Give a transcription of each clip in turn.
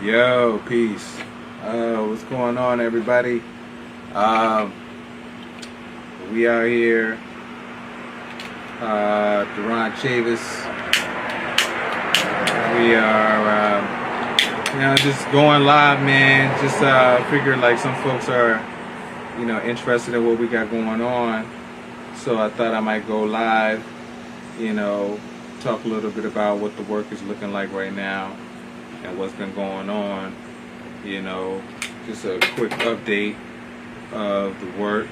Yo, peace. What's going on, everybody? We out here. Duran Chavis. We are, just going live, man. Just figured like some folks are, interested in what we got going on. So I thought I might go live, talk a little bit about what the work is looking like right now and what's been going on. Just a quick update of the work.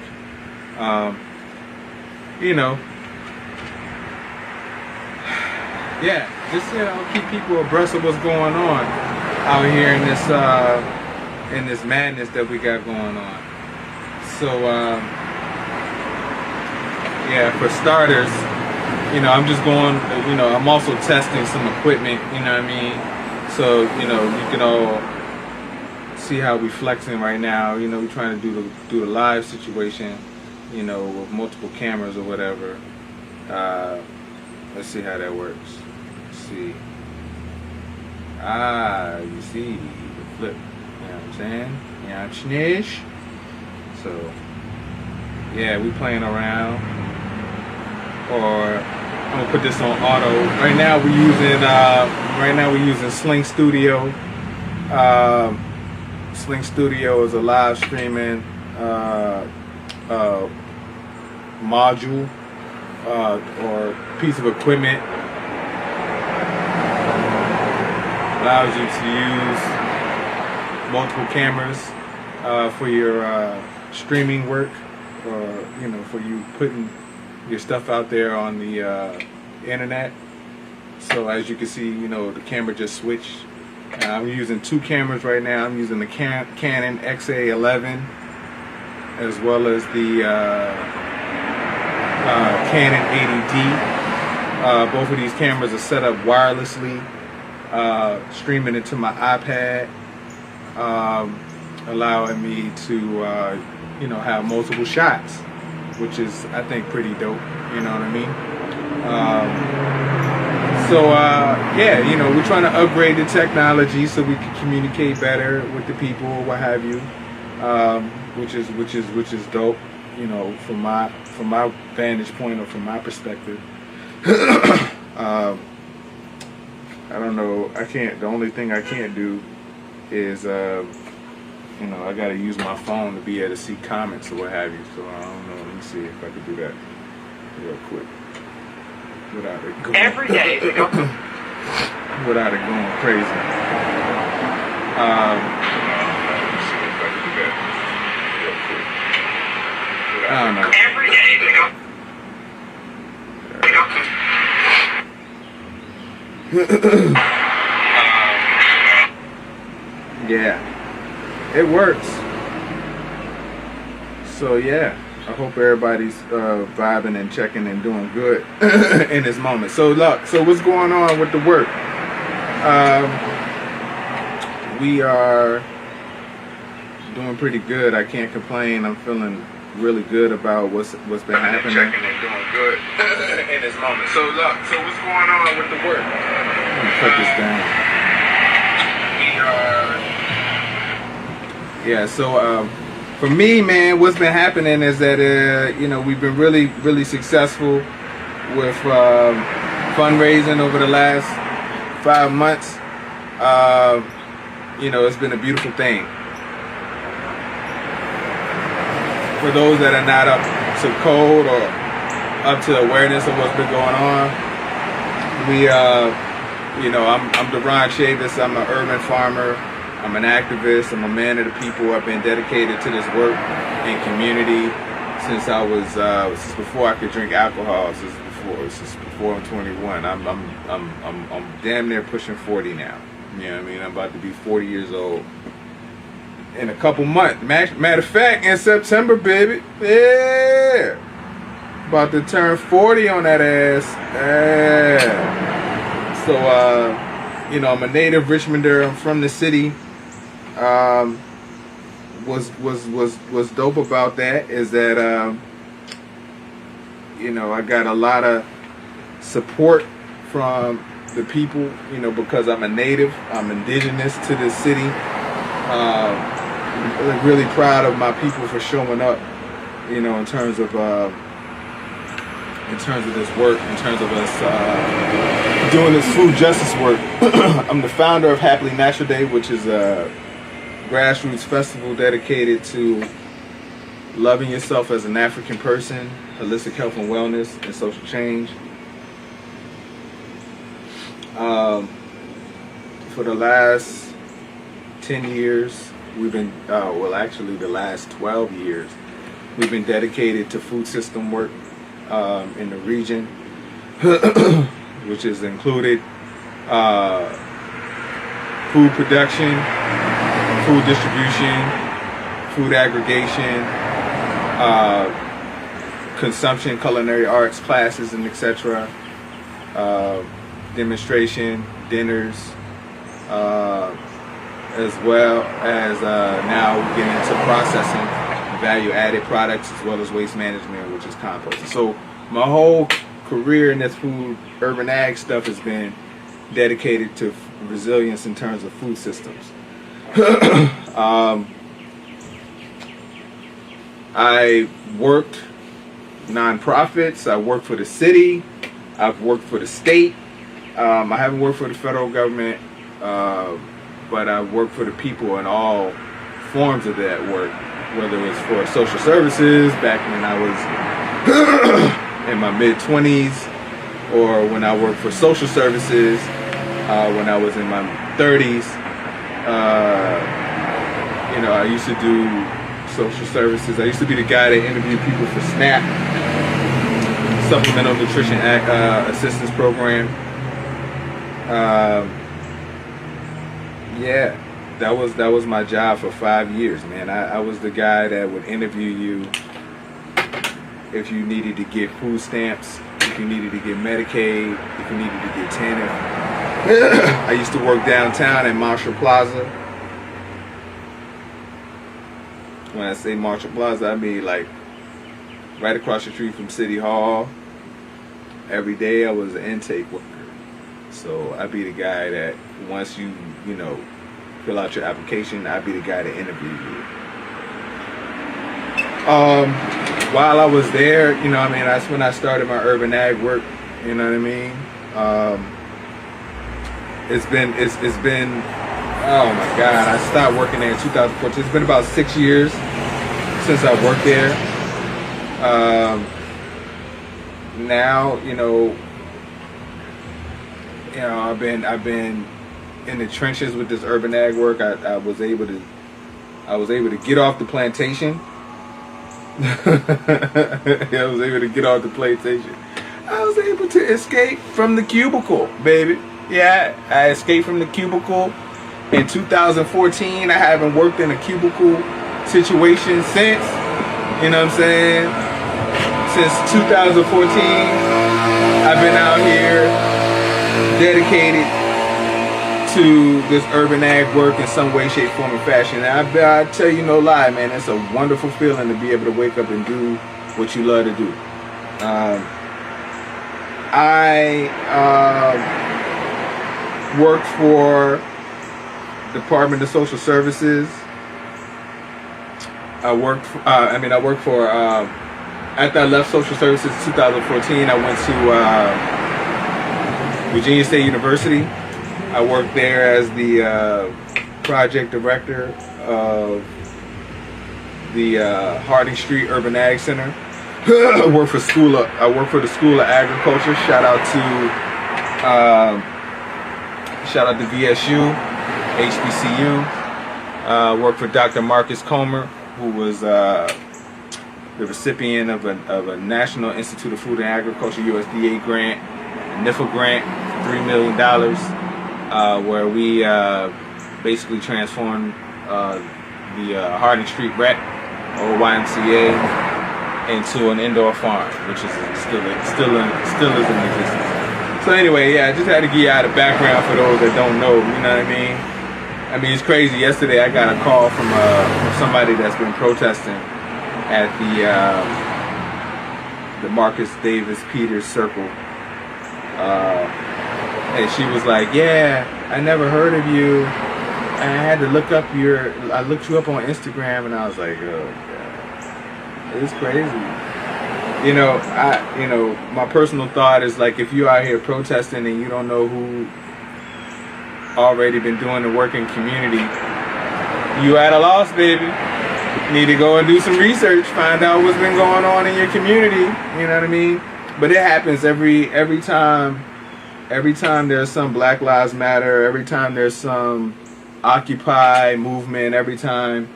Keep people abreast of what's going on out here in this madness that we got going on. So for starters, I'm just going, I'm also testing some equipment, you know what I mean? So, you can all see how we flexing right now. We're trying to do the live situation, with multiple cameras or whatever. Let's see how that works. Let's see. You see the flip. You know what I'm saying? Yeah, schnish. So, yeah, we playing around. Or I'm gonna put this on auto. Right now we're using Sling Studio. Sling Studio is a live streaming module or piece of equipment. Allows you to use multiple cameras for your streaming work, or for you putting your stuff out there on the internet. So as you can see, the camera just switched. I'm using two cameras right now. I'm using the Canon XA11 as well as the Canon 80D. Both of these cameras are set up wirelessly, streaming into my iPad, allowing me to have multiple shots, which is, I think, pretty dope. You know what I mean? We're trying to upgrade the technology so we can communicate better with the people, what have you, which is dope. From my vantage point or from my perspective. I don't know. The only thing I can't do is, I gotta use my phone to be able to see comments or what have you. So I don't know. Let me see if I can do that real quick without it going every day. without it going crazy. Let me see if I can do that real quick. I don't know. Every day. Yeah, it works. So I hope everybody's vibing and checking and doing good in this moment. So what's going on with the work? We are doing pretty good. I can't complain. I'm feeling really good about what's been happening. Checking and doing good in this moment. So what's going on with the work? I'm gonna cut this down. For me, man, what's been happening is that we've been really, really successful with fundraising over the last 5 months. It's been a beautiful thing. For those that are not up to code or up to awareness of what's been going on, I'm Duran Chavis. I'm an urban farmer. I'm an activist. I'm a man of the people. I've been dedicated to this work and community since since before I could drink alcohol. Since before I'm 21. I'm damn near pushing 40 now. You know what I mean? I'm about to be 40 years old in a couple months. Matter of fact, in September, baby. Yeah. About to turn 40 on that ass. Yeah. So, I'm a native Richmonder. I'm from the city. Was dope about that is that I got a lot of support from the people, you know, because I'm a native, I'm indigenous to this city. Really proud of my people for showing up, you know, in terms of this work, in terms of us doing this food justice work. I'm the founder of Happily Natural Day, which is a grassroots festival dedicated to loving yourself as an African person, holistic health and wellness, and social change. For the last 10 years, we've been, well, actually the last 12 years, we've been dedicated to food system work in the region, which has included food production, food distribution, food aggregation, consumption, culinary arts classes, and etc. Demonstration, dinners, as well as now we get into processing, value-added products, as well as waste management, which is composting. So my whole career in this food, urban ag stuff has been dedicated to resilience in terms of food systems. I worked nonprofits, I worked for the city, I've worked for the state. I haven't worked for the federal government, but I worked for the people in all forms of that work, whether it was for social services back when I was in my mid-20s, or when I worked for social services when I was in my 30s. You know, I used to do social services. I used to be the guy that interviewed people for SNAP, Supplemental Nutrition Assistance Program. Yeah, that was my job for 5 years, man. I was the guy that would interview you if you needed to get food stamps, if you needed to get Medicaid, if you needed to get TANF. I used to work downtown at Marshall Plaza. When I say Marshall Plaza, I mean like right across the street from City Hall. Every day I was an intake worker. So I'd be the guy that once you know, fill out your application, I'd be the guy to interview you. While I was there, you know, I mean, that's when I started my urban ag work. You know what I mean? It's been, oh my God, I stopped working there in 2014. It's been about 6 years since I worked there. Now, you know, I've been in the trenches with this urban ag work. I was able to get off the plantation. I was able to get off the plantation. I was able to escape from the cubicle, baby. Yeah, I escaped from the cubicle in 2014. I haven't worked in a cubicle situation since. You know what I'm saying? Since 2014, I've been out here dedicated to this urban ag work in some way, shape, form, and fashion. And I tell you no lie, man, it's a wonderful feeling to be able to wake up and do what you love to do. I worked for Department of Social Services. After I left Social Services in 2014, I went to Virginia State University. I worked there as the project director of the Harding Street Urban Ag Center. I work for the School of Agriculture. Shout out to VSU, HBCU. Worked for Dr. Marcus Comer, who was the recipient of a National Institute of Food and Agriculture USDA grant, a NIFA grant, $3 million, where we basically transformed the Harding Street Rec, or YMCA, into an indoor farm, which is still is in existence. So anyway, yeah, I just had to give you out a background for those that don't know. You know what I mean? I mean, it's crazy. Yesterday, I got a call from somebody that's been protesting at the Marcus Davis Peters Circle And she was like, yeah, I never heard of you. And I had to look up I looked you up on Instagram, and I was like, oh God, it's crazy. My personal thought is like, if you out here protesting and you don't know who already been doing the work in community, you at a loss, baby. You need to go and do some research, find out what's been going on in your community. You know what I mean? But it happens every time. Every time there's some Black Lives Matter, every time there's some Occupy movement, every time,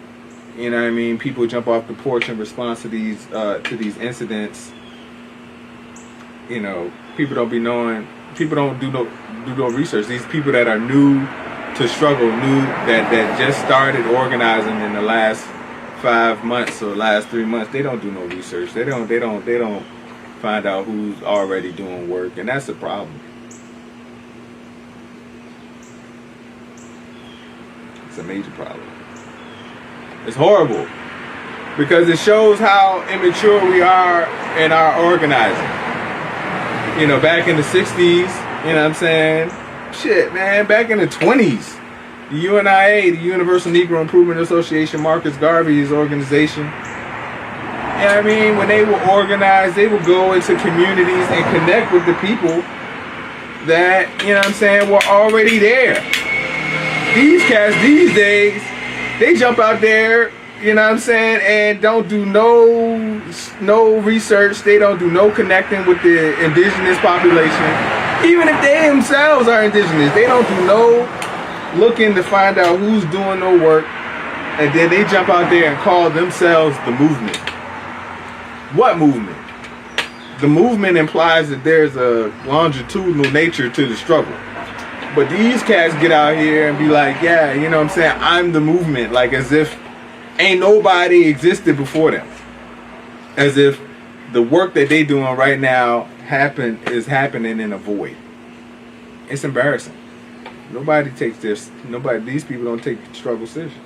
you know what I mean, people jump off the porch in response to these incidents. You know, people don't do no research. These people that are new to struggle, that just started organizing in the last 5 months or last 3 months, they don't do no research. They don't find out who's already doing work, and that's the problem. It's a major problem. It's horrible because it shows how immature we are in our organizing. You know, back in the 60s, you know what I'm saying? Shit, man, back in the 20s, the UNIA, the Universal Negro Improvement Association, Marcus Garvey's organization, you know what I mean? When they were organized, they would go into communities and connect with the people that, you know what I'm saying, were already there. These cats these days, they jump out there, you know what I'm saying, and don't do no research. They don't do no connecting with the indigenous population. Even if they themselves are indigenous, they don't do no looking to find out who's doing no work. And then they jump out there and call themselves the movement. What movement? The movement implies that there's a longitudinal nature to the struggle. But these cats get out here and be like, yeah, you know what I'm saying, I'm the movement, like as if ain't nobody existed before them. As if the work that they doing right now is happening in a void. It's embarrassing. These people don't take the struggle seriously.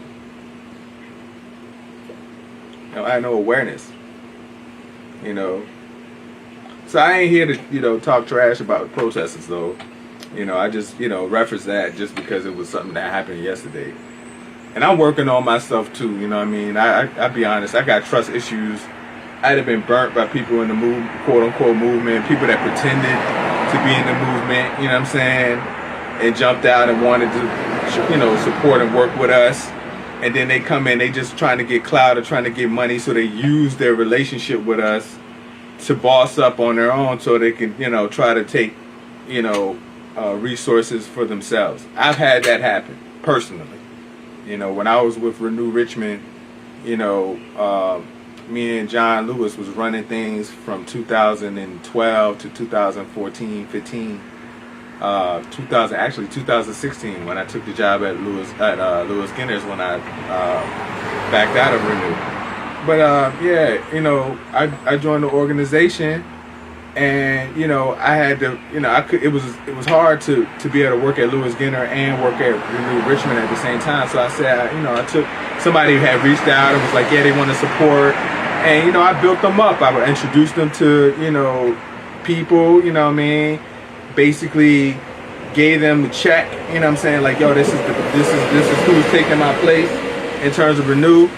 I have no awareness. You know. So I ain't here to, talk trash about the protesters though. You know, I just, reference that just because it was something that happened yesterday. And I'm working on myself too, you know what I mean? I'll be honest, I got trust issues. I'd have been burnt by people in the quote-unquote movement, people that pretended to be in the movement, you know what I'm saying? And jumped out and wanted to, support and work with us. And then they come in, they just trying to get clout or trying to get money, so they use their relationship with us to boss up on their own so they can, try to take, resources for themselves. I've had that happen personally. When I was with Renew Richmond, me and John Lewis was running things from 2012 to 2014, 15, 2016 when I took the job at Lewis Ginner's when I backed out of Renew. But I joined the organization. And I had to, it was hard to be able to work at Lewis Ginner and work at Renew Richmond at the same time. So I said, I took somebody who had reached out and was like, yeah, they want to support, and I built them up. I would introduce them to people, basically gave them the check, like, yo, this is who's taking my place in terms of Renew,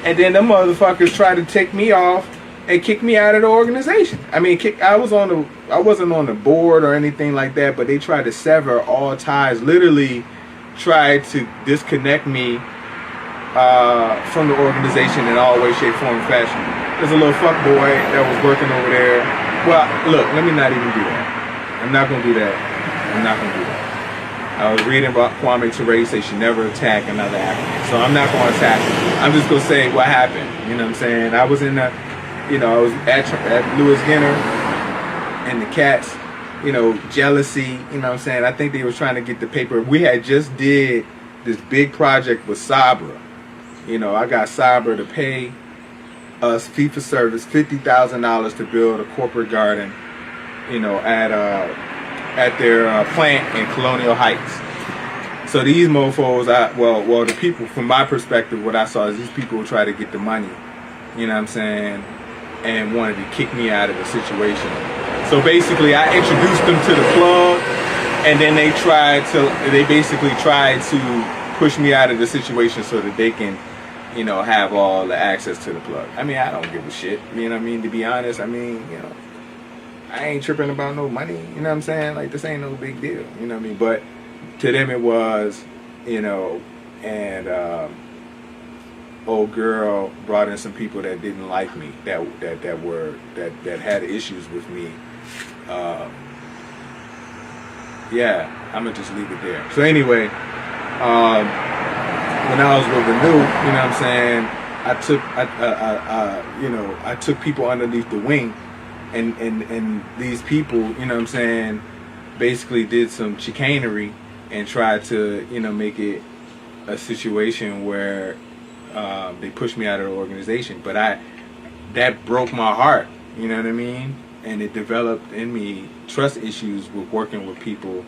and then them motherfuckers tried to take me off and kick me out of the organization. I mean, I wasn't on the board or anything like that, but they tried to sever all ties, literally tried to disconnect me from the organization in all way, shape, form, and fashion. There's a little fuck boy that was working over there. Well, look, let me not even do that. I'm not going to do that. I was reading about Kwame Ture say she never attack another African. So I'm not going to attack her. I'm just going to say what happened. You know what I'm saying? I was in the... I was at Lewis Ginner and the cats, jealousy, you know what I'm saying? I think they were trying to get the paper. We had just did this big project with Sabra. I got Sabra to pay us fee for service $50,000 to build a corporate garden, at their plant in Colonial Heights. So these mofos, the people, from my perspective, what I saw is these people would try to get the money, you know what I'm saying? And wanted to kick me out of the situation. So basically I introduced them to the plug, And then they basically tried to push me out of the situation so that they can, you know, have all the access to the plug. I mean, I don't give a shit. You know what I mean? To be honest, I mean, you know, I ain't tripping about no money. You know what I'm saying? Like, this ain't no big deal. You know what I mean? But to them it was, you know, and old girl brought in some people that didn't like me, that had issues with me. Yeah, I'm gonna just leave it there. So anyway, when I was with Renew, you know what I'm saying, I took people underneath the wing, and these people, you know what I'm saying, basically did some chicanery and tried to, you know, make it a situation where they pushed me out of the organization. But that broke my heart, you know what I mean? And it developed in me trust issues with working with people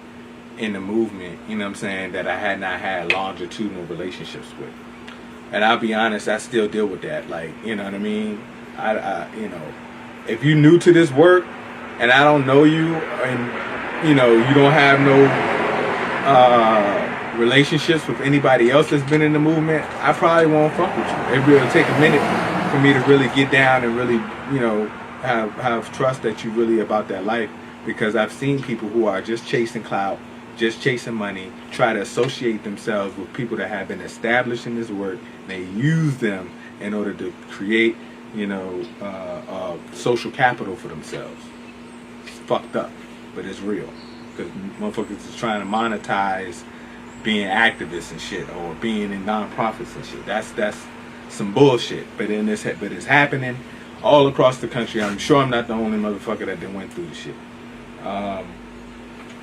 in the movement, you know what I'm saying, that I had not had longitudinal relationships with. And I'll be honest, I still deal with that. Like, you know what I mean? I you know, if you're new to this work and I don't know you, and, you know, you don't have no relationships with anybody else that's been in the movement, I probably won't fuck with you. It will take a minute for me to really get down and really, you know, have trust that you really about that life, because I've seen people who are just chasing clout, just chasing money, try to associate themselves with people that have been established in this work. They use them in order to create, you know, social capital for themselves. It's fucked up, but it's real, because motherfuckers is trying to monetize being activists and shit, or being in nonprofits and shit. That's some bullshit. But it's happening all across the country. I'm sure I'm not the only motherfucker that went through the shit.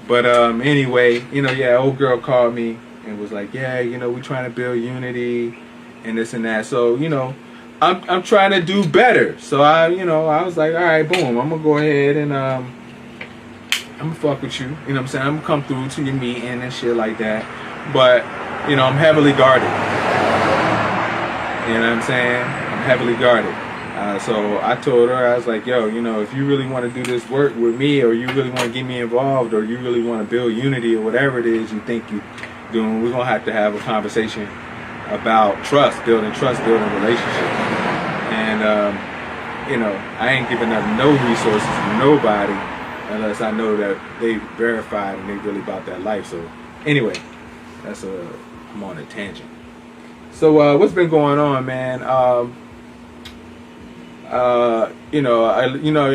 Anyway, you know, yeah, old girl called me and was like, yeah, you know, we trying to build unity and this and that. So, you know, I'm trying to do better. So I was like, all right, boom, I'm gonna go ahead and I'm gonna fuck with you. You know what I'm saying? I'm gonna come through to your meeting and shit like that. But, you know, I'm heavily guarded. You know what I'm saying? I'm heavily guarded. So I told her, I was like, yo, you know, if you really want to do this work with me, or you really want to get me involved, or you really want to build unity, or whatever it is you think you're doing, we're going to have a conversation about building relationships. And, you know, I ain't giving up no resources to nobody unless I know that they verified and they really about that life. So anyway, I'm on a tangent. So what's been going on, man?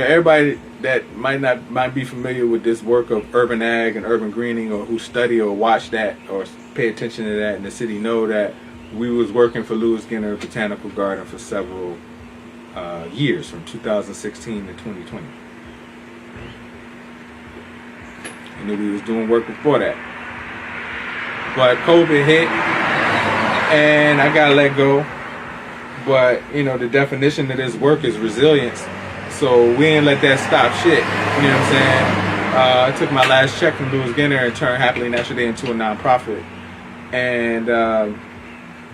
Everybody that might be familiar with this work of urban ag and urban greening, or who study or watch that or pay attention to that in the city, know that we was working for Lewis Skinner Botanical Garden for several years, from 2016 to 2020. And then we was doing work before that. But COVID hit and I got let go. But, you know, the definition of this work is resilience. So we didn't let that stop shit. You know what I'm saying? I took my last check from Lewis Skinner and turned Happily Natural Day into a nonprofit. And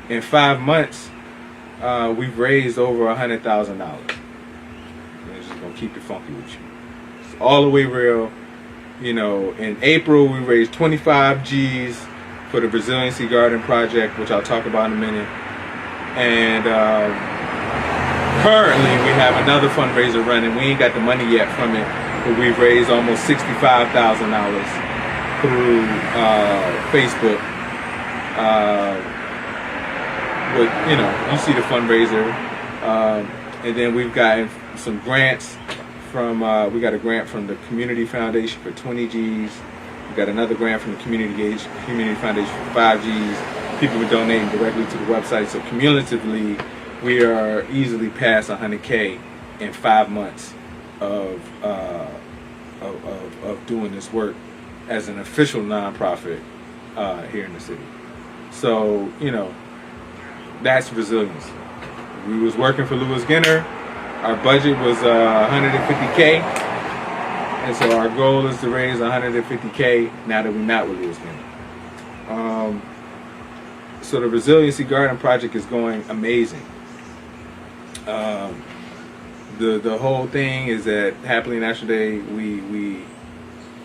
in 5 months, we've raised over $100,000. It's just going to keep it funky with you. It's all the way real. You know, in April, we raised 25 G's for the Resiliency Garden Project, which I'll talk about in a minute. And currently we have another fundraiser running. We ain't got the money yet from it, but we've raised almost $65,000 through Facebook. You know, you see the fundraiser. And then we've gotten some grants from, we got a grant from the Community Foundation for 20 G's. We got another grant from the Community Foundation for 5 G's. People were donating directly to the website. So cumulatively, we are easily past 100K in 5 months of doing this work as an official nonprofit here in the city. So, you know, that's resilience. We was working for Lewis Skinner. Our budget was 150K. And so our goal is to raise 150K now that we're not with Lewis Skinner. So the Resiliency Garden Project is going amazing. The whole thing is that Happily Natural Day, we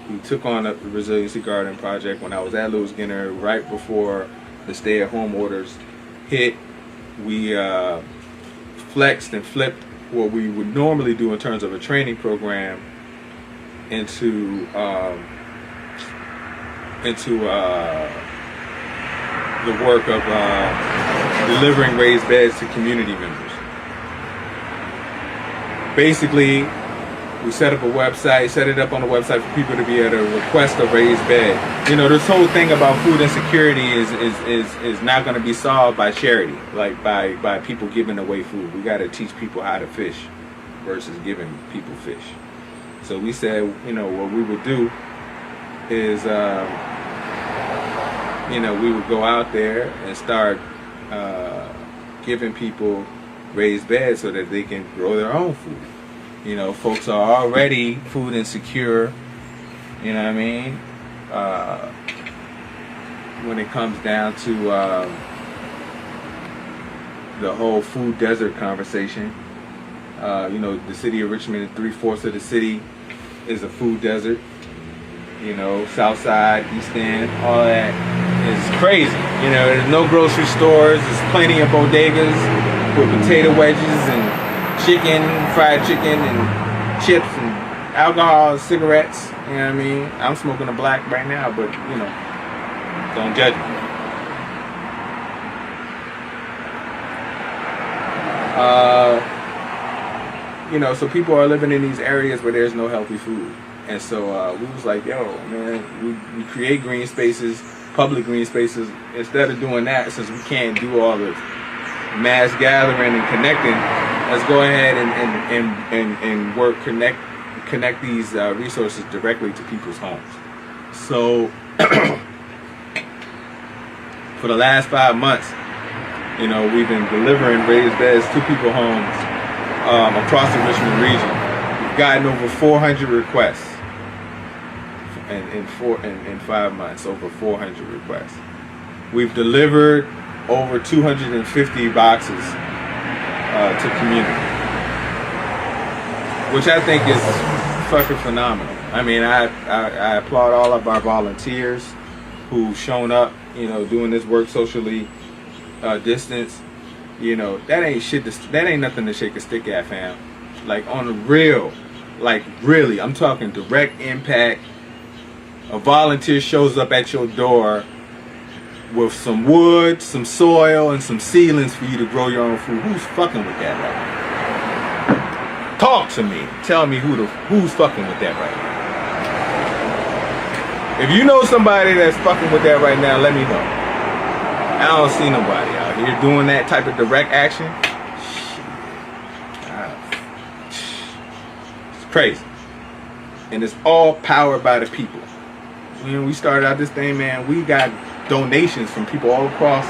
we took on the Resiliency Garden project when I was at Louis Skinner, right before the stay-at-home orders hit. We flexed and flipped what we would normally do in terms of a training program into the work of delivering raised beds to community members. Basically, we set up a website, set it up on the website for people to be able to request a raised bed. You know, this whole thing about food insecurity is not going to be solved by charity, like by people giving away food. We got to teach people how to fish versus giving people fish. So we said, you know, what we would do is, you know, we would go out there and start giving people raised beds so that they can grow their own food. You know, folks are already food insecure, you know what I mean? When it comes down to the whole food desert conversation. You know, the city of Richmond, 3/4 of the city is a food desert. You know, South Side, East End, all that is crazy. You know, there's no grocery stores, there's plenty of bodegas with potato wedges and chicken, fried chicken and chips and alcohol, cigarettes. You know what I mean? I'm smoking a black right now, but you know, don't judge me. You know, so people are living in these areas where there's no healthy food. And so we was like, yo, man, we create green spaces, public green spaces. Instead of doing that, since we can't do all the mass gathering and connecting, let's go ahead and work, connect these resources directly to people's homes. So for the last 5 months, you know, we've been delivering raised beds to people's homes across the Richmond region. We've gotten over 400 requests in 5 months, over 400 requests. We've delivered over 250 boxes to community, which I think is fucking phenomenal. I mean, I applaud all of our volunteers who've shown up, you know, doing this work socially distance. You know, that ain't nothing to shake a stick at, fam. Like, on the real, like, really, I'm talking direct impact. A volunteer shows up at your door with some wood, some soil, and some seedlings for you to grow your own food. Who's fucking with that right now? Talk to me. Tell me who's fucking with that right now. If you know somebody that's fucking with that right now, let me know. I don't see nobody out here doing that type of direct action. It's crazy. And it's all powered by the people. When we started out this thing, man, we got donations from people all across,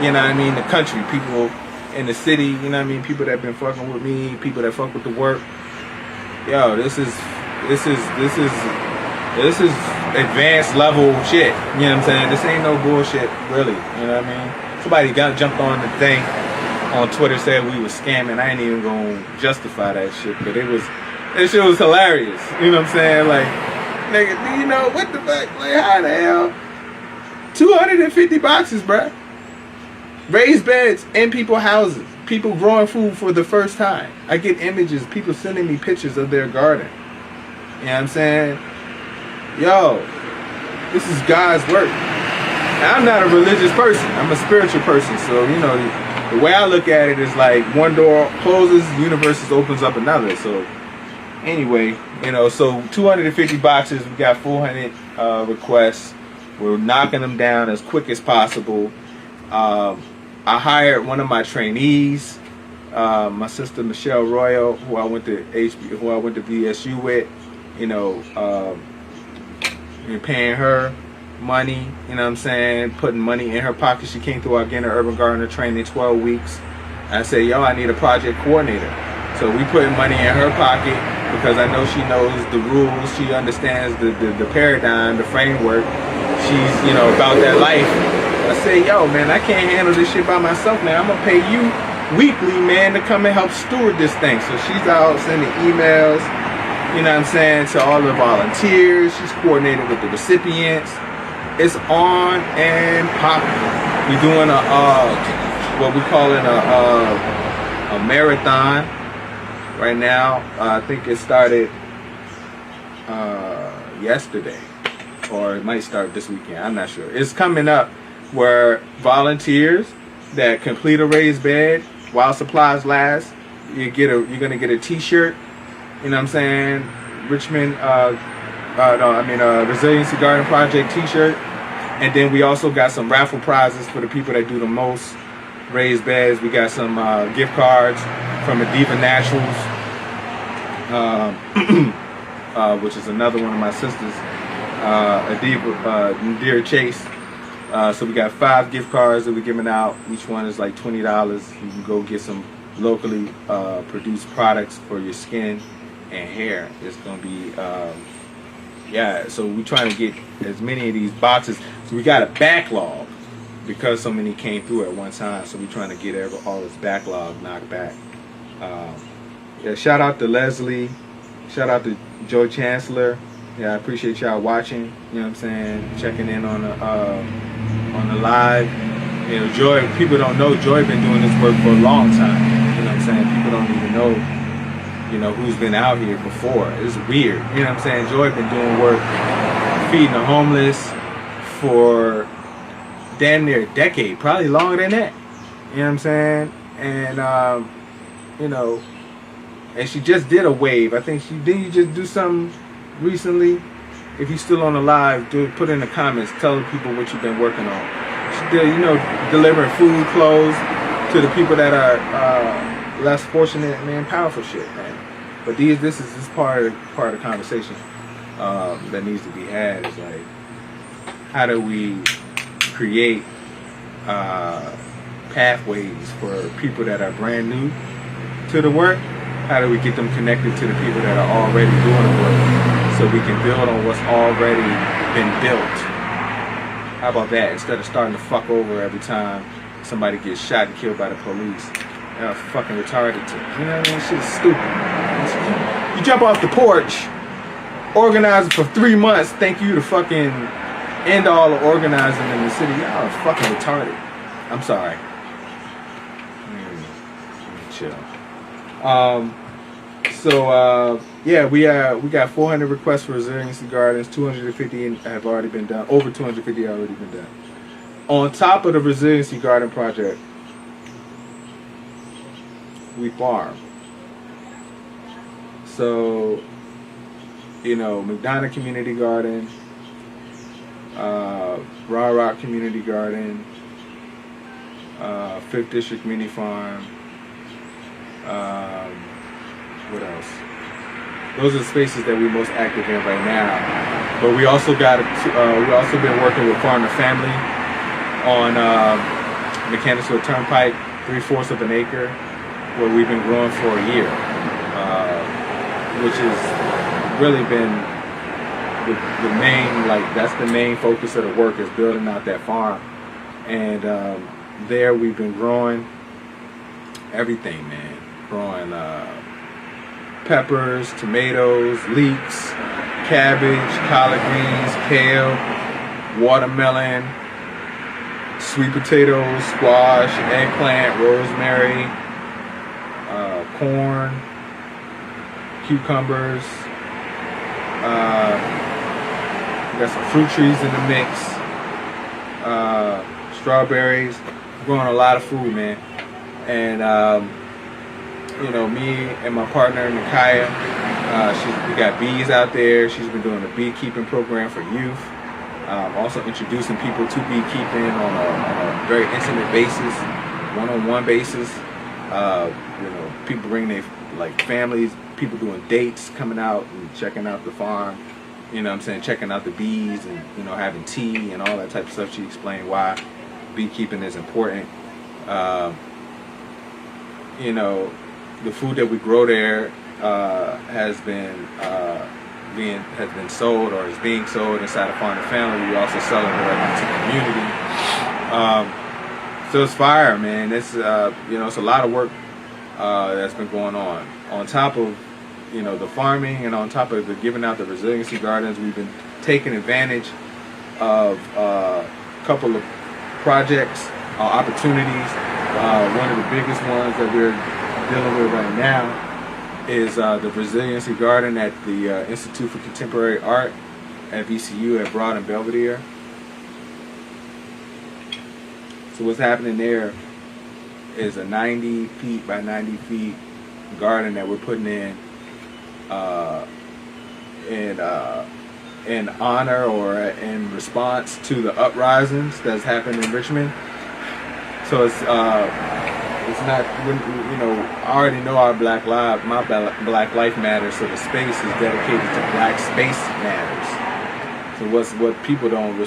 you know what I mean, the country, people in the city, you know what I mean, people that been fucking with me, people that fuck with the work. Yo, this is advanced level shit. You know what I'm saying? This ain't no bullshit, really. You know what I mean? Somebody jumped on the thing on Twitter, said we was scamming. I ain't even gonna justify that shit, but that shit was hilarious. You know what I'm saying? Like, nigga, you know what the fuck? Like, how the hell? 250 boxes, bruh. Raised beds in people's houses. People growing food for the first time. I get images, people sending me pictures of their garden. You know what I'm saying? Yo, this is God's work. Now, I'm not a religious person. I'm a spiritual person. So, you know, the way I look at it is like one door closes, the universe opens up another. So, anyway, you know, so 250 boxes, we got 400 requests. We're knocking them down as quick as possible. I hired one of my trainees, my sister Michelle Royal, who I went to VSU with. You know, you're paying her money. You know what I'm saying? Putting money in her pocket. She came through our Gainer Urban Gardener training 12 weeks. I said, yo, I need a project coordinator. So we put money in her pocket because I know she knows the rules. She understands the paradigm, the framework. She's, you know, about that life. I say, yo, man, I can't handle this shit by myself, man. I'm going to pay you weekly, man, to come and help steward this thing. So she's out sending emails, You know what I'm saying? To all the volunteers. She's coordinated with the recipients. It's on and popping. We're doing what we call it a marathon right now. I think it started yesterday, or it might start this weekend. I'm not sure. It's coming up where volunteers that complete a raised bed while supplies last, you're gonna get a T-shirt. You know what I'm saying? Resiliency Garden Project T-shirt, and then we also got some raffle prizes for the people that do the most raised beds. We got some gift cards from Adiva Naturals, which is another one of my sisters, Adiva, Dear Chase. So we got 5 gift cards that we're giving out. Each one is like $20. You can go get some locally produced products for your skin and hair. It's gonna be so we're trying to get as many of these boxes. So we got a backlog because so many came through at one time. So we're trying to get all this backlog knocked back. Shout out to Leslie. Shout out to Joe Chancellor. I appreciate y'all watching. You know what I'm saying? Checking in on the live. You know, Joy. People don't know Joy been doing this work for a long time. You know what I'm saying? People don't even know. You know, who's been out here before. It's weird. You know what I'm saying? Joy been doing work feeding the homeless for damn near a decade, probably longer than that. You know what I'm saying? And you know, and she just did a wave. I think didn't you just do something recently? If you're still on the live, put in the comments, tell people what you've been working on. She did, you know, delivering food, clothes to the people that are less fortunate, man. Powerful shit, man. But this is part of the conversation that needs to be had. Is like, how do we create pathways for people that are brand new to the work? How do we get them connected to the people that are already doing the work, so we can build on what's already been built? How about that? Instead of starting to fuck over every time somebody gets shot and killed by the police. They're fucking retarded too. You know what I mean? Shit's stupid. You jump off the porch, organizing for 3 months, think you the fucking end all of organizing in the city. Y'all are fucking retarded. I'm sorry. Chill. We got 400 requests for Resiliency Gardens. 250 have already been done. Over 250 have already been done. On top of the Resiliency Garden project, we farm. So, you know, McDonough Community Garden, Raw Rock Community Garden, 5th District Mini Farm. What else? Those are the spaces that we're most active in right now. But we also got we also been working with Farm to Family on Mechanicsville Turnpike, 3/4 of an acre, where we've been growing for a year, which has really been the main, like, that's the main focus of the work, is building out that farm. And there we've been growing everything, man. Growing peppers, tomatoes, leeks, cabbage, collard greens, kale, watermelon, sweet potatoes, squash, eggplant, rosemary, corn, cucumbers. We got some fruit trees in the mix. Strawberries. Growing a lot of food, man. And you know, me and my partner Nakaya, we got bees out there. She's been doing a beekeeping program for youth. Also introducing people to beekeeping on a very intimate basis, one-on-one basis. You know, people bring their families, people doing dates, coming out and checking out the farm. You know what I'm saying? Checking out the bees and, you know, having tea and all that type of stuff. She explained why beekeeping is important. You know, the food that we grow there has been sold, or is being sold inside of Farm to Family. We also sell it directly to the community. So it's fire, man. It's you know, it's a lot of work that's been going on. On top of the farming, and on top of the giving out the resiliency gardens, we've been taking advantage of a couple of projects, opportunities. One of the biggest ones that we're dealing with right now is the Resiliency Garden at the Institute for Contemporary Art at VCU at Broad and Belvedere. So what's happening there is a 90 feet by 90 feet garden that we're putting in honor or in response to the uprisings that's happened in Richmond. So it's not, I already know our my Black Life Matters, so the space is dedicated to Black Space Matters. So what people don't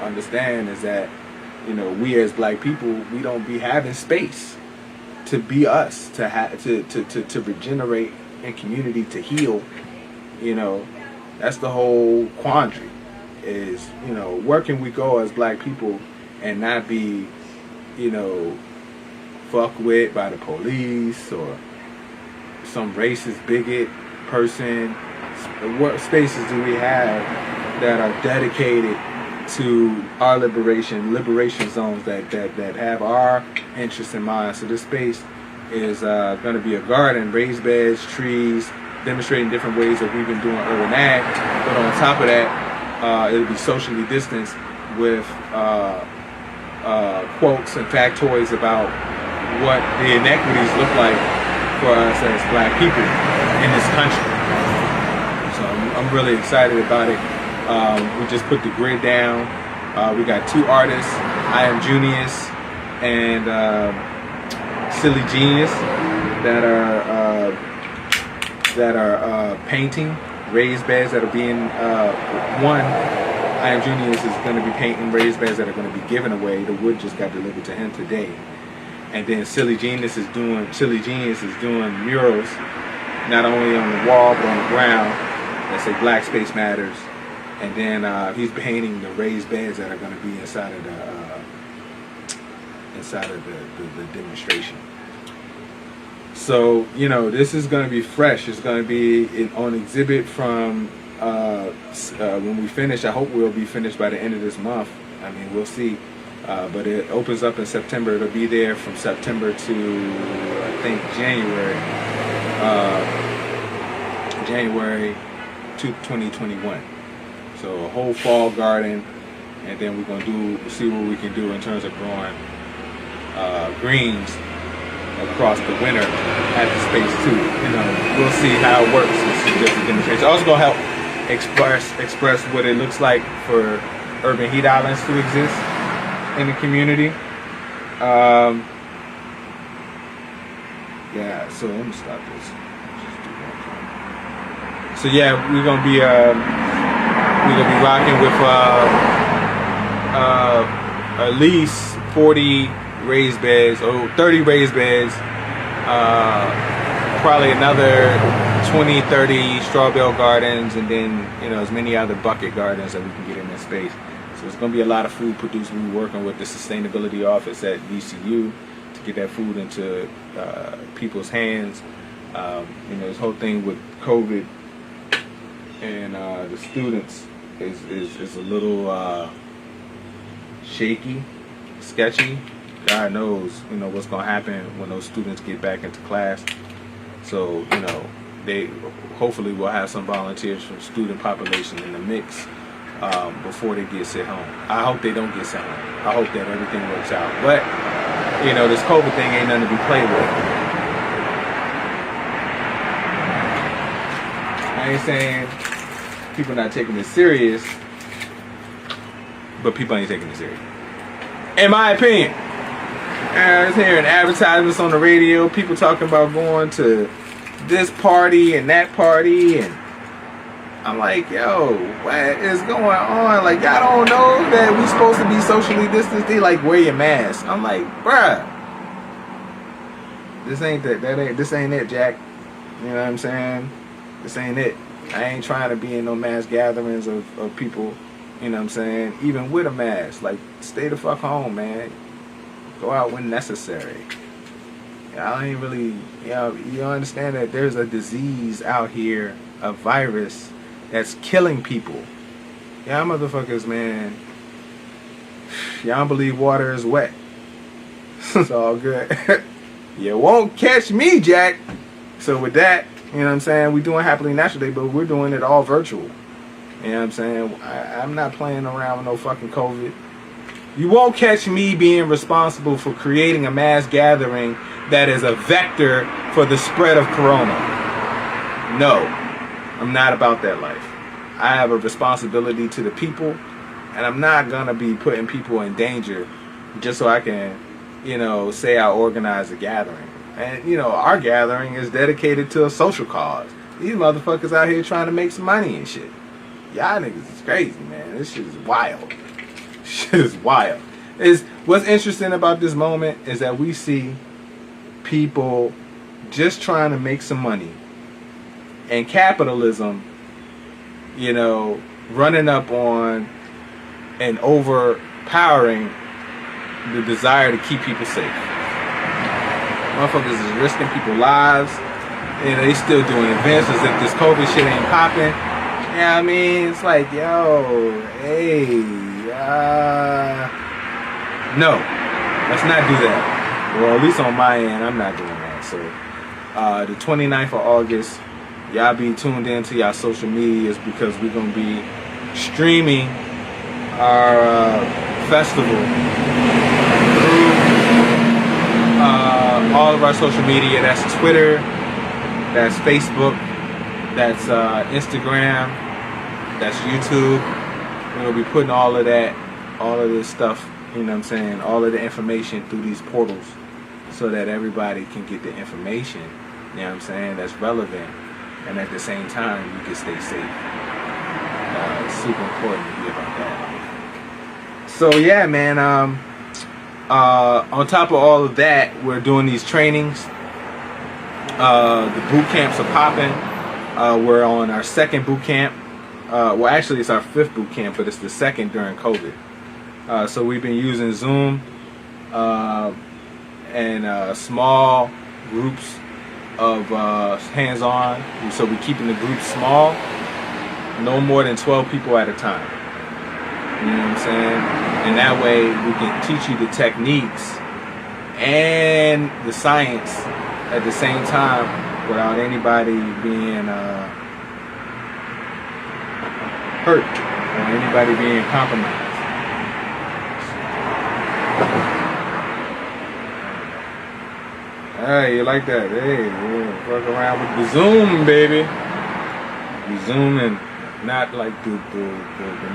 understand is that, we as Black people, we don't be having space to be us, to regenerate in community, to heal. That's the whole quandary. Is where can we go as Black people and not be fucked with by the police or some racist bigot person? What spaces do we have that are dedicated to our liberation zones that have our interests in mind? So this space is going to be a garden, raised beds, trees, demonstrating different ways that we've been doing urban ag. But on top of that, it'll be socially distanced with quotes and factoids about what the inequities look like for us as Black people in this country. So I'm really excited about it. We just put the grid down. We got two artists, I Am Junius and Silly Genius, that are painting raised beds that are being I Am Junius is going to be painting raised beds that are going to be given away. The wood just got delivered to him today. And then Silly Genius is doing murals, not only on the wall but on the ground, that say Black Space Matters. And then he's painting the raised beds that are going to be inside of the demonstration. So this is going to be fresh. It's going to be on exhibit from when we finish. I hope we'll be finished by the end of this month. I mean, we'll see. But it opens up in September. It'll be there from September to I think January 2021. So a whole fall garden, and then we're gonna see what we can do in terms of growing greens across the winter at the space too. We'll see how it works. It's just a demonstration. Also gonna help express what it looks like for urban heat islands to exist in the community. Yeah. So let me stop this. So yeah, we're gonna be rocking with at least 40 raised beds, 30 raised beds, probably another 20, 30 straw bale gardens, and then as many other bucket gardens that we can get in that space. So it's going to be a lot of food produced. We're working with the sustainability office at VCU to get that food into people's hands. This whole thing with COVID and the students is a little shaky, sketchy. God knows, what's going to happen when those students get back into class. So, they hopefully will have some volunteers from student population in the mix before they get sent home. I hope they don't get sent home. I hope that everything works out. But, this COVID thing ain't nothing to be played with. I ain't saying people not taking it serious, but people ain't taking it serious. In my opinion. I was hearing advertisements on the radio, people talking about going to this party and that party, and I'm like, yo, what is going on? Like, y'all don't know that we supposed to be socially distanced? They like, wear your mask. I'm like, bruh, this ain't it, Jack. You know what I'm saying? This ain't it. I ain't trying to be in no mass gatherings of people, you know what I'm saying? Even with a mask, like, stay the fuck home, man. Go out when necessary. Y'all ain't really, you understand that there's a disease out here, a virus that's killing people. Y'all motherfuckers, man. Y'all don't believe water is wet. It's all good. You won't catch me, Jack. So with that, you know what I'm saying, we doing Happily Natural Day, but we're doing it all virtual. You know what I'm saying? I'm not playing around with no fucking COVID. You won't catch me being responsible for creating a mass gathering that is a vector for the spread of corona. No, I'm not about that life. I have a responsibility to the people, and I'm not gonna be putting people in danger just so I can, say I organize a gathering. And, our gathering is dedicated to a social cause. These motherfuckers out here trying to make some money and shit. Y'all niggas is crazy, man. This shit is wild. Shit is wild. What's interesting about this moment is that we see people just trying to make some money, and capitalism, running up on and overpowering the desire to keep people safe. Motherfuckers is risking people's lives, and they still doing events as if this COVID shit ain't popping. Yeah, I mean, it's like, yo, hey, no, let's not do that. Well, at least on my end, I'm not doing that. So, the 29th of August, y'all be tuned in to y'all social medias because we're going to be streaming our festival through all of our social media. That's Twitter, that's Facebook, that's Instagram, that's YouTube. We're going to be putting all of this stuff, all of the information through these portals so that everybody can get the information, that's relevant, and at the same time you can stay safe. It's super important to be about that. So yeah, man, on top of all of that, we're doing these trainings. The boot camps are popping. We're on our second boot camp. Well, actually, it's our fifth boot camp, but it's the second during COVID. So we've been using Zoom and small groups of hands-on. So we're keeping the groups small, no more than 12 people at a time. You know what I'm saying? And that way we can teach you the techniques and the science at the same time without anybody being hurt or anybody being compromised. Hey, you like that? Hey, yeah, fuck around with the Zoom, baby. The Zoom, and not like the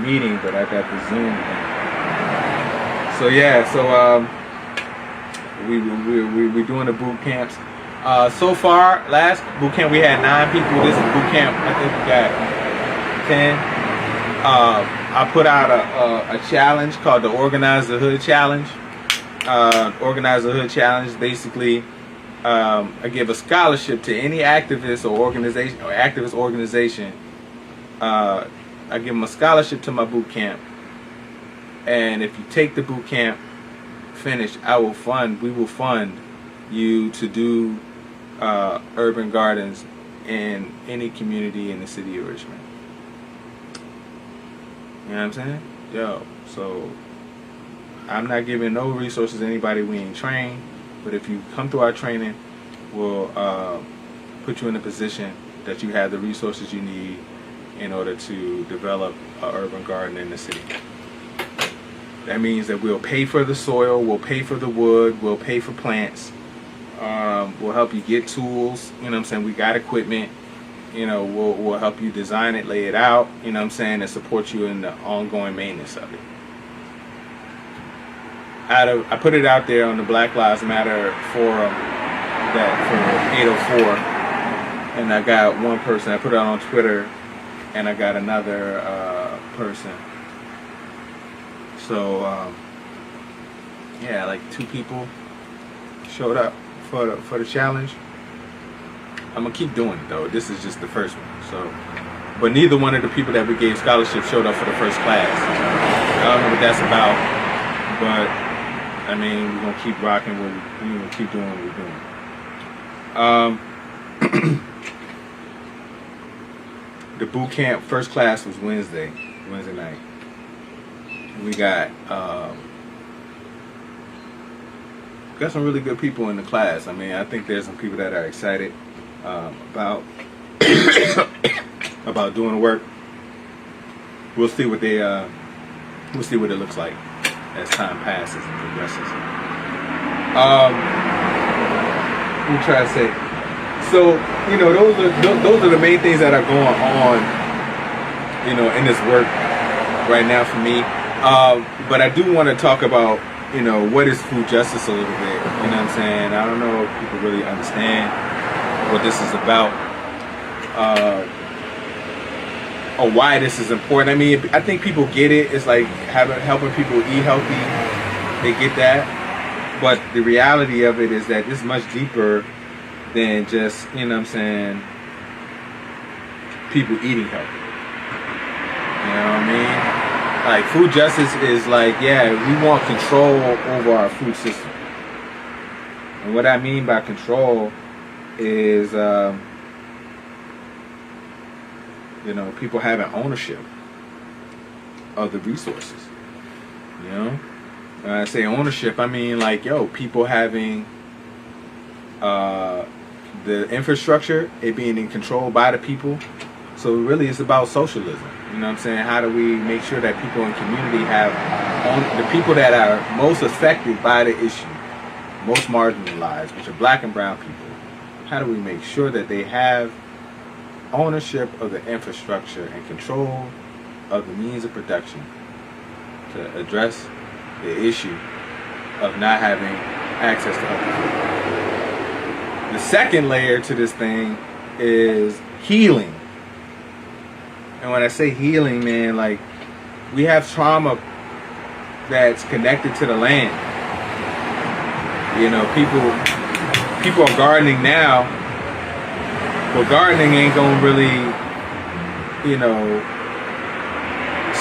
meeting, but I got the Zoom thing. So yeah, we're doing the boot camps. So far, last boot camp we had 9 people. This boot camp, I think we got 10. I put out a challenge called the Organize the Hood Challenge. Organize the Hood Challenge, basically, I give a scholarship to any activist or organization or activist organization. I give them a scholarship to my boot camp, and if you take the boot camp, finish, we will fund you to do urban gardens in any community in the city of Richmond. You know what I'm saying? Yo, so I'm not giving no resources to anybody we ain't trained, but if you come through our training, we'll put you in a position that you have the resources you need in order to develop an urban garden in the city. That means that we'll pay for the soil, we'll pay for the wood, we'll pay for plants, we'll help you get tools, you know what I'm saying, we got equipment, we'll help you design it, lay it out, you know what I'm saying, and support you in the ongoing maintenance of it. I put it out there on the Black Lives Matter forum for 804, and I got one person. I put it out on Twitter, and I got another person. So yeah, like 2 people showed up for the challenge. I'm gonna keep doing it though. This is just the first one. So, but neither one of the people that we gave scholarships showed up for the first class. I don't know what that's about, but I mean, we're gonna keep rocking. We're gonna keep doing what we're doing. Um, the boot camp first class was Wednesday night. We got some really good people in the class. I mean, I think there's some people that are excited about about doing the work. We'll see what they we'll see what it looks like as time passes and progresses. Let me try to say. So, you know, those are the main things that are going on, you know, in this work right now for me. But I do want to talk about, you know, what is food justice a little bit. You know what I'm saying? I don't know if people really understand what this is about, or why this is important. I mean, I think people get it. It's like helping people eat healthy. They get that. But the reality of it is that it's much deeper than just, you know what I'm saying, people eating healthy. You know what I mean? Like, food justice is like, yeah, we want control over our food system. And what I mean by control is, you know, people having ownership of the resources. You know? When I say ownership, I mean, like, yo, people having the infrastructure, it being in control by the people. So really it's about socialism. You know what I'm saying? How do we make sure that people in community have the people that are most affected by the issue, most marginalized, which are black and brown people, how do we make sure that they have ownership of the infrastructure and control of the means of production to address the issue of not having access to healthy food? The second layer to this thing is healing. And when I say healing, man, like, we have trauma that's connected to the land. You know, people are gardening now, but gardening ain't gonna really, you know,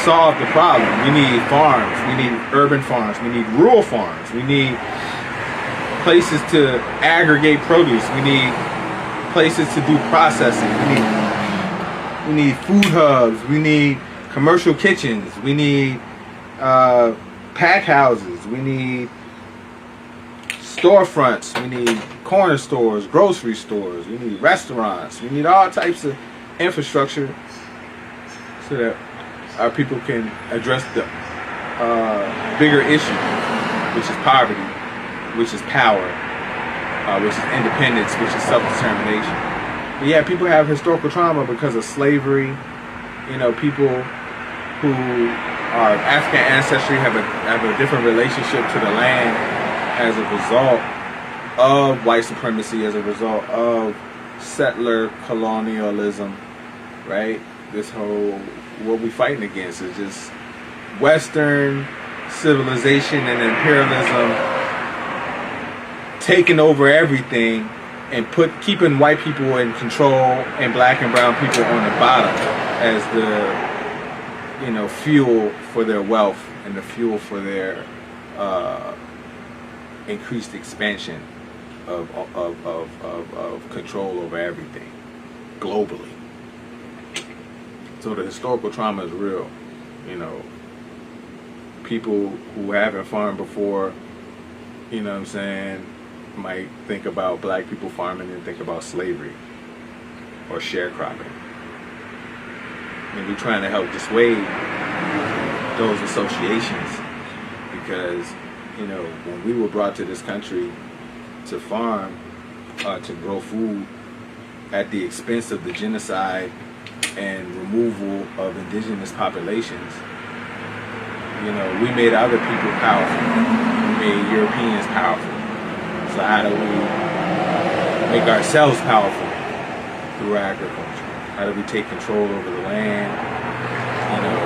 solve the problem. We need farms. We need urban farms. We need rural farms. We need places to aggregate produce. We need places to do processing. We need food hubs. We need commercial kitchens. We need pack houses. We need storefronts. We need corner stores, grocery stores. We need restaurants. We need all types of infrastructure so that our people can address the bigger issue, which is poverty, which is power, which is independence, which is self-determination. But yeah, people have historical trauma because of slavery. You know, people who are of African ancestry have a different relationship to the land as a result of white supremacy, as a result of settler colonialism, right? This whole, what we fighting against is just Western civilization and imperialism taking over everything and keeping white people in control and black and brown people on the bottom as the, you know, fuel for their wealth and the fuel for their increased expansion of control over everything globally. So the historical trauma is real. You know, people who haven't farmed before, you know what I'm saying, might think about black people farming and think about slavery or sharecropping. And we're trying to help dissuade those associations because, you know, when we were brought to this country to farm, to grow food at the expense of the genocide and removal of indigenous populations, you know, we made other people powerful. We made Europeans powerful. So how do we make ourselves powerful through agriculture? How do we take control over the land? You know,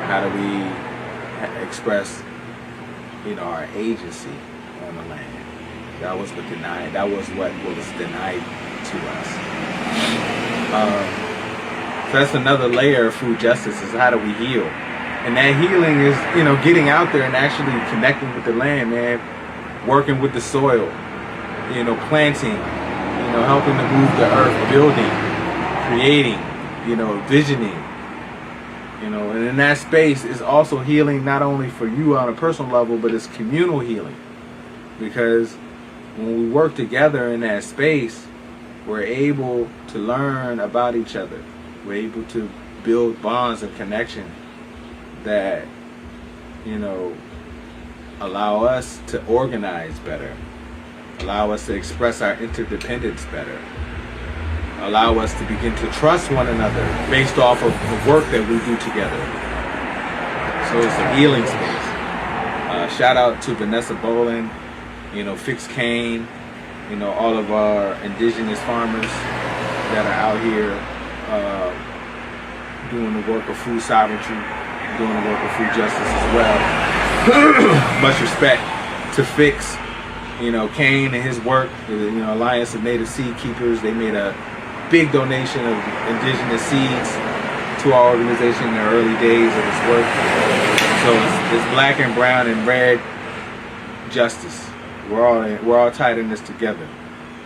how do we express, you know, our agency on the land? That was what denied. That was what was denied to us. So that's another layer of food justice, is how do we heal? And that healing is, you know, getting out there and actually connecting with the land, man. Working with the soil, you know, planting, helping to move the earth, building, creating, visioning, and in that space is also healing, not only for you on a personal level, but it's communal healing. Because when we work together in that space, we're able to learn about each other. We're able to build bonds and connection that, allow us to organize better, allow us to express our interdependence better, allow us to begin to trust one another based off of the work that we do together. So it's a healing space. Shout out to Vanessa Bolin, Fix Kane, all of our indigenous farmers that are out here doing the work of food sovereignty, doing the work of food justice as well. Much respect to Fix, Kane and his work, Alliance of Native Seed Keepers. They made a big donation of indigenous seeds to our organization in the early days of its work. So it's black and brown and red justice. We're all tied in this together.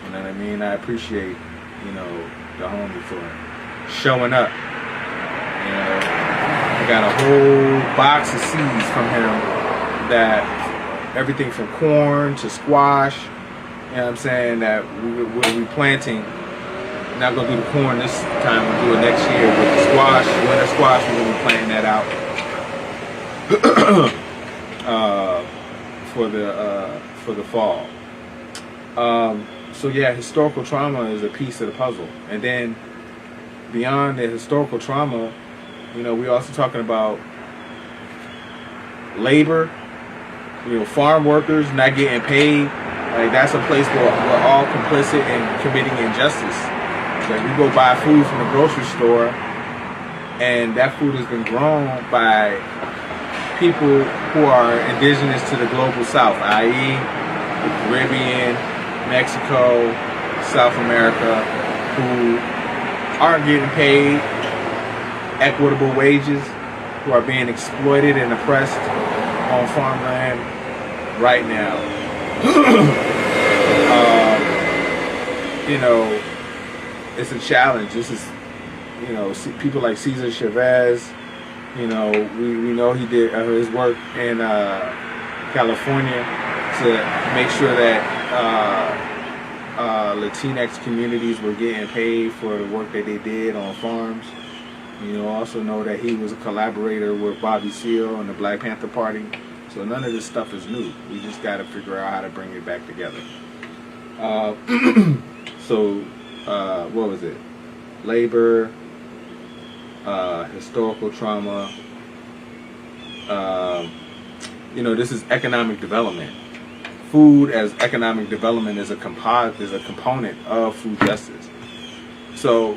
You know what I mean? I appreciate, the homie for showing up. I got a whole box of seeds from him, that everything from corn to squash, that we'll be planting. Not gonna do the corn this time, we'll do it next year, but the squash, winter squash, we're gonna be planting that out for the fall. So yeah, historical trauma is a piece of the puzzle. And then beyond the historical trauma, we also talking about labor, farm workers not getting paid. Like, that's a place where we're all complicit in committing injustice. Like, we go buy food from the grocery store, and that food has been grown by people who are indigenous to the global south, i.e. the Caribbean, Mexico, South America, who aren't getting paid equitable wages, who are being exploited and oppressed on farmland right now. It's a challenge. This is, people like Cesar Chavez. We know he did his work in California to make sure that Latinx communities were getting paid for the work that they did on farms. Also know that he was a collaborator with Bobby Seale and the Black Panther Party. So none of this stuff is new. We just got to figure out how to bring it back together. What was it? Labor, historical trauma. This is economic development. Food as economic development is a component of food justice. So,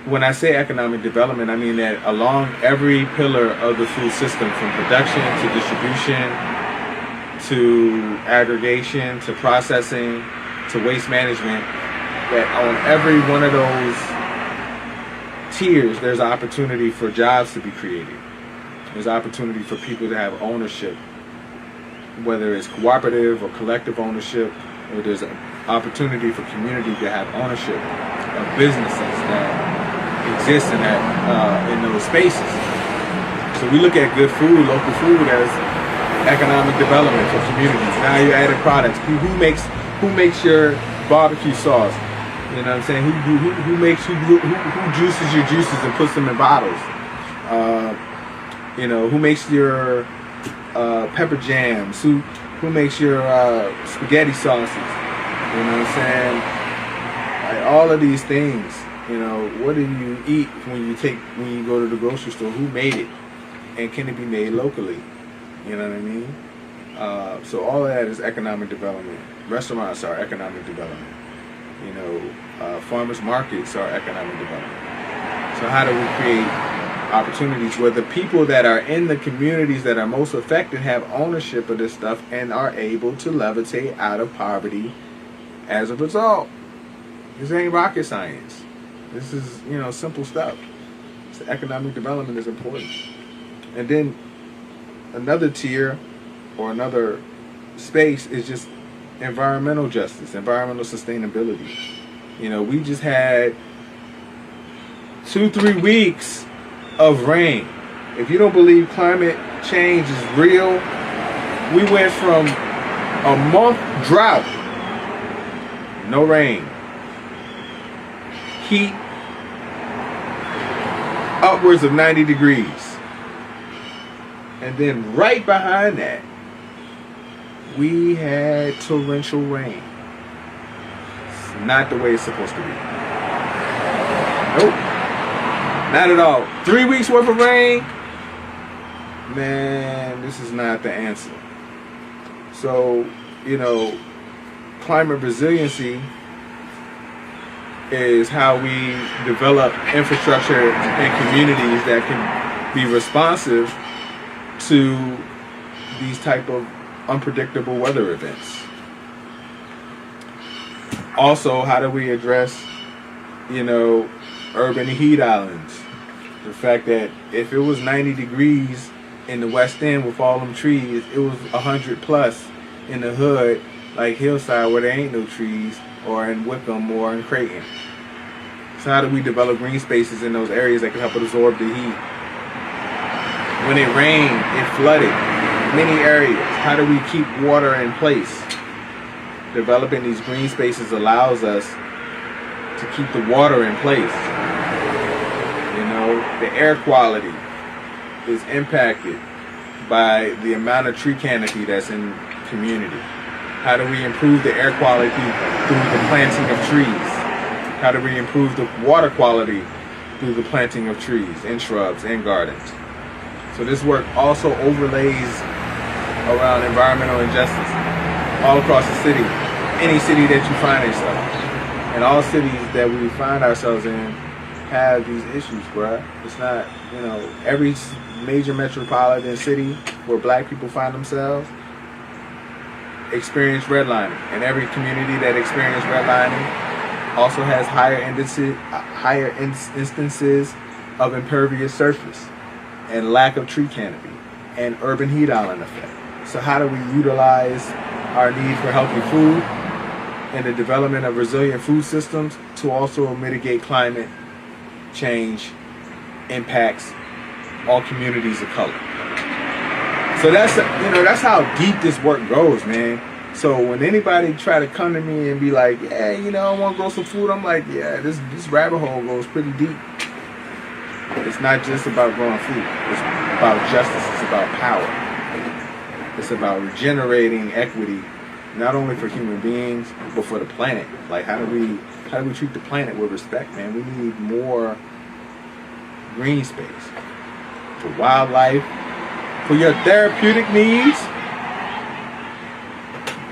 when I say economic development, I mean that along every pillar of the food system, from production to distribution to aggregation to processing to waste management, that on every one of those tiers, there's opportunity for jobs to be created. There's opportunity for people to have ownership, whether it's cooperative or collective ownership, or there's an opportunity for community to have ownership of businesses that exist in those spaces. So we look at good food, local food, as economic development for communities. Value-added products. Who makes your barbecue sauce? You know what I'm saying? Who juices your juices and puts them in bottles? Who makes your pepper jams? Who makes your spaghetti sauces? You know what I'm saying? Like, all of these things. What do you eat when you go to the grocery store? Who made it? And can it be made locally? You know what I mean? So all of that is economic development. Restaurants are economic development. Farmers markets are economic development. So how do we create opportunities where the people that are in the communities that are most affected have ownership of this stuff and are able to levitate out of poverty as a result? This ain't rocket science. This is, simple stuff. So economic development is important. And then another tier or another space is just environmental justice, environmental sustainability. You know, we just had 2-3 weeks of rain. If you don't believe climate change is real, we went from a month drought, no rain, heat upwards of 90 degrees. And then right behind that, we had torrential rain. It's not the way it's supposed to be. Nope. Not at all. 3 weeks worth of rain? Man, this is not the answer. So, you know, climate resiliency is how we develop infrastructure and communities that can be responsive to these type of unpredictable weather events. Also, how do we address, you know, urban heat islands? The fact that if it was 90 degrees in the West End with all them trees, it was 100 plus in the hood, like Hillside, where there ain't no trees, or in Wickham or in Creighton. So how do we develop green spaces in those areas that can help absorb the heat? When it rained, it flooded many areas. How do we keep water in place? Developing these green spaces allows us to keep the water in place. You know, the air quality is impacted by the amount of tree canopy that's in community. How do we improve the air quality through the planting of trees? How do we improve the water quality through the planting of trees and shrubs and gardens? So this work also overlays around environmental injustice all across the city, any city that you find yourself. And all cities that we find ourselves in have these issues, bruh. It's not, you know, every major metropolitan city where black people find themselves experience redlining. And every community that experiences redlining also has higher instances of impervious surface and lack of tree canopy and urban heat island effect. So how do we utilize our need for healthy food and the development of resilient food systems to also mitigate climate change impacts all communities of color? So that's, you know, that's how deep this work goes, man. So when anybody try to come to me and be like, yeah, you know, I want to grow some food, I'm like, yeah, this rabbit hole goes pretty deep. It's not just about growing food. It's about justice. It's about power. It's about regenerating equity, not only for human beings, but for the planet. Like, how do we treat the planet with respect, man? We need more green space for wildlife, for your therapeutic needs.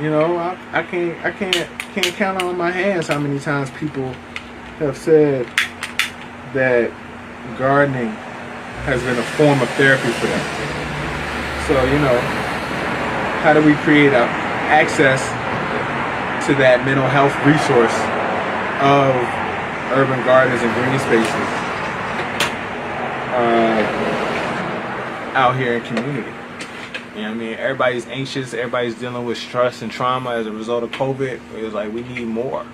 You know, I can't count on my hands how many times people have said that gardening has been a form of therapy for them. So, you know, how do we create access to that mental health resource of urban gardens and green spaces out here in community? You know what I mean? Everybody's anxious. Everybody's dealing with stress and trauma as a result of COVID. It was like, we need more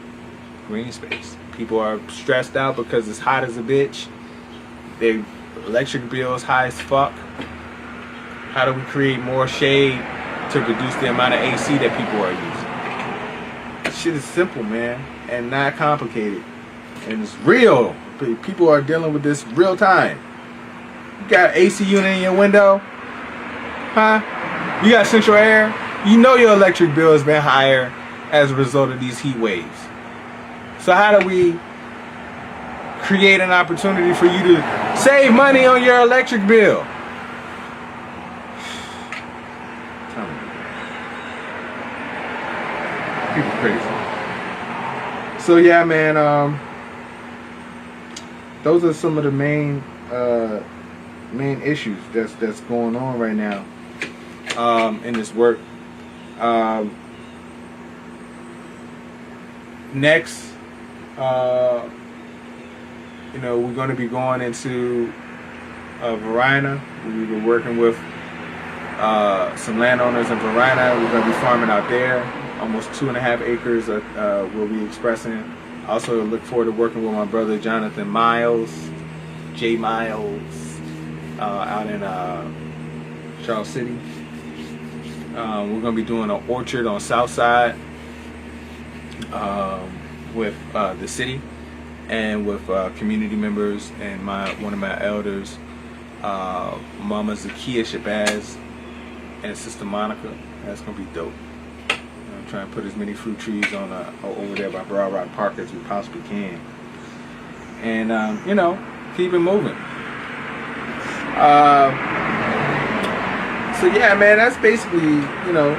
green space. People are stressed out because it's hot as a bitch. Their electric bill is high as fuck. How do we create more shade to reduce the amount of AC that people are using? That shit is simple, man, and not complicated. And it's real. People are dealing with this real time. You got an AC unit in your window? Huh? You got central air? You know your electric bill has been higher as a result of these heat waves. So how do we create an opportunity for you to save money on your electric bill? People crazy. So yeah, man, those are some of the main issues that's going on right now in this work. Next, you know, we're going to be going into Varina. We've been working with some landowners in Varina. We're going to be farming out there. almost 2.5 acres will be expressing. Also look forward to working with my brother Jonathan Miles, J Miles, out in Charles City. We're going to be doing an orchard on South Side with the city and with community members and one of my elders, Mama Zakia Shabazz and Sister Monica. That's going to be dope. I'm trying to put as many fruit trees on over there by Broad Rock Park as we possibly can. And, you know, keep it moving. So yeah, man, that's basically, you know,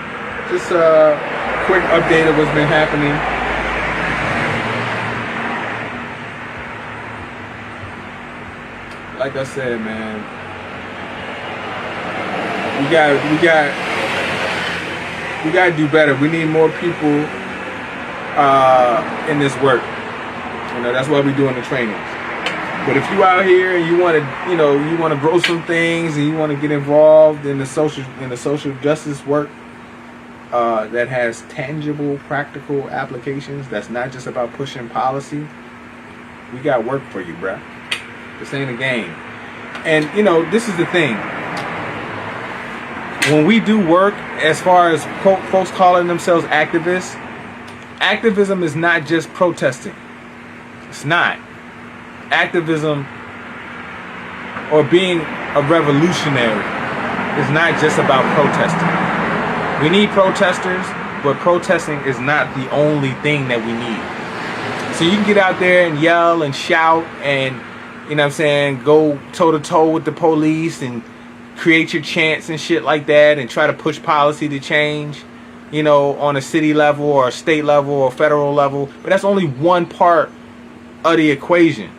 just a quick update of what's been happening. Like I said, man, we gotta do better. We need more people in this work. You know, that's why we're doing the trainings. But if you out here and you want to, you know, you want to grow some things and you want to get involved in the social justice work that has tangible, practical applications, that's not just about pushing policy, we got work for you, bruh. This ain't a game. And, you know, this is the thing. When we do work, as far as folks calling themselves activists, activism is not just protesting. It's not. Activism or being a revolutionary is not just about protesting. We need protesters, but protesting is not the only thing that we need. So you can get out there and yell and shout and, you know what I'm saying, go toe to toe with the police and create your chants and shit like that and try to push policy to change, you know, on a city level or a state level or federal level. But that's only one part of the equation.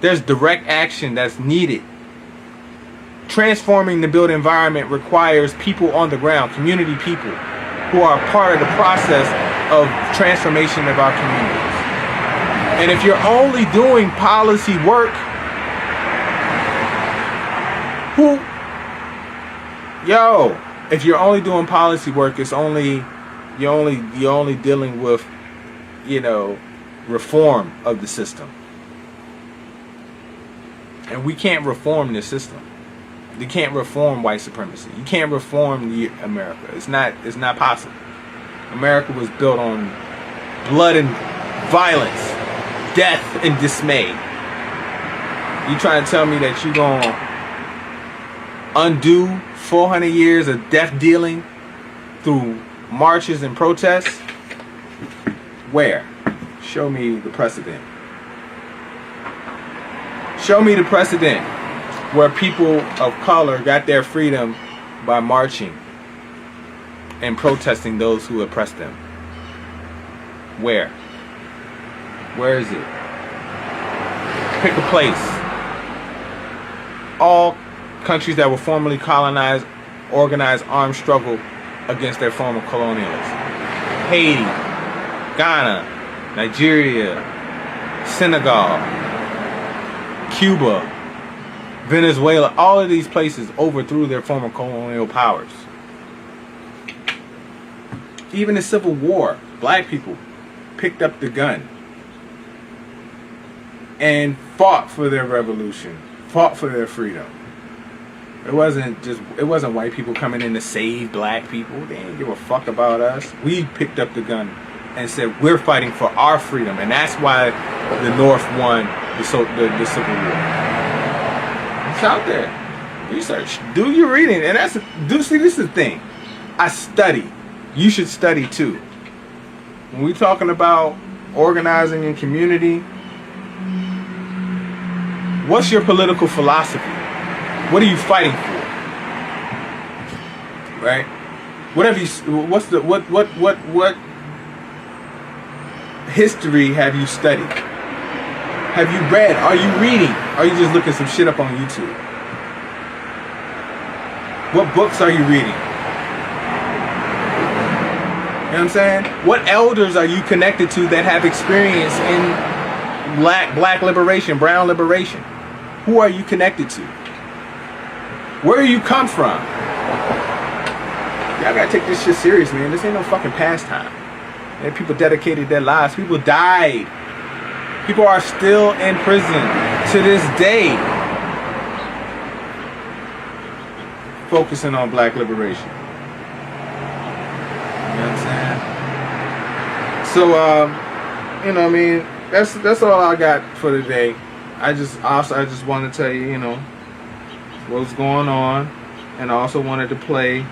There's direct action that's needed. Transforming the built environment requires people on the ground, community people, who are part of the process of transformation of our communities. And if you're only doing policy work, if you're only doing policy work, it's only you're only dealing with, you know, reform of the system. And we can't reform this system. You can't reform white supremacy. You can't reform America. It's not possible. America was built on blood and violence, death and dismay. You trying to tell me that you're gonna undo 400 years of death dealing through marches and protests? Where? Show me the precedent. Show me the precedent where people of color got their freedom by marching and protesting those who oppressed them. Where? Where is it? Pick a place. All countries that were formerly colonized organized armed struggle against their former colonialists. Haiti, Ghana, Nigeria, Senegal, Cuba, Venezuela, all of these places overthrew their former colonial powers. Even the Civil War, black people picked up the gun and fought for their revolution, fought for their freedom. It wasn't white people coming in to save black people. They didn't give a fuck about us. We picked up the gun and said we're fighting for our freedom, and that's why the North won the Civil War. It's out there. Research. Do your reading, and this is the thing. I study. You should study too. When we're talking about organizing in community, what's your political philosophy? What are you fighting for? Right? What history have you studied? Have you read? Are you reading? Or are you just looking some shit up on YouTube? What books are you reading? You know what I'm saying? What elders are you connected to that have experience in black liberation, brown liberation? Who are you connected to? Where do you come from? Y'all gotta take this shit serious, man. This ain't no fucking pastime. And people dedicated their lives. People died. People are still in prison to this day, focusing on black liberation. You know what I'm saying? So, you know what I mean? That's all I got for today. I just want to tell you, you know, what's going on, and I also wanted to play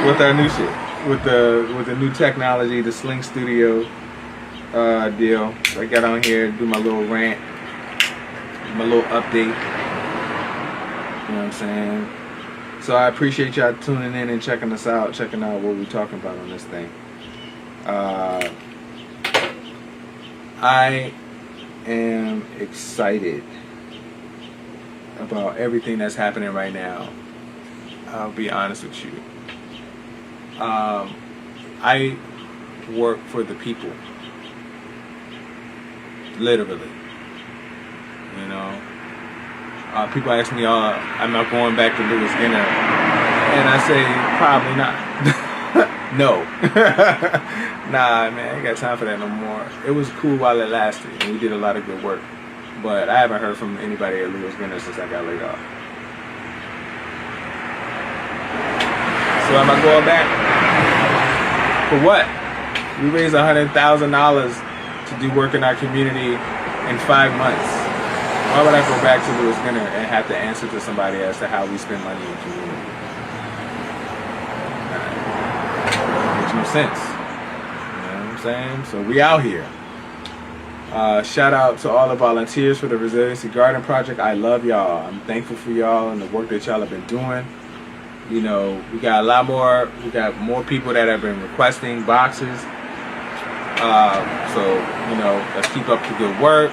with our new shit, with the new technology, the Sling Studio deal. I got on here, do my little rant, my little update. You know what I'm saying? So I appreciate y'all tuning in and checking us out, checking out what we're talking about on this thing. I am excited about everything that's happening right now. I'll be honest with you. I work for the people, literally. You know, people ask me, am I going back to Lewis Skinner? And I say, probably not. No. Nah, man, I ain't got time for that no more. It was cool while it lasted, and we did a lot of good work. But I haven't heard from anybody at Lewis Skinner since I got laid off. So am I going back? For what? We raised $100,000 to do work in our community in 5 months. Why would I go back to Lewis Skinner and have to answer to somebody as to how we spend money in the community? Makes no sense. You know what I'm saying? So we out here. Shout out to all the volunteers for the Resiliency Garden Project. I love y'all. I'm thankful for y'all and the work that y'all have been doing. You know, we got a lot more. We got more people that have been requesting boxes. So, you know, let's keep up the good work.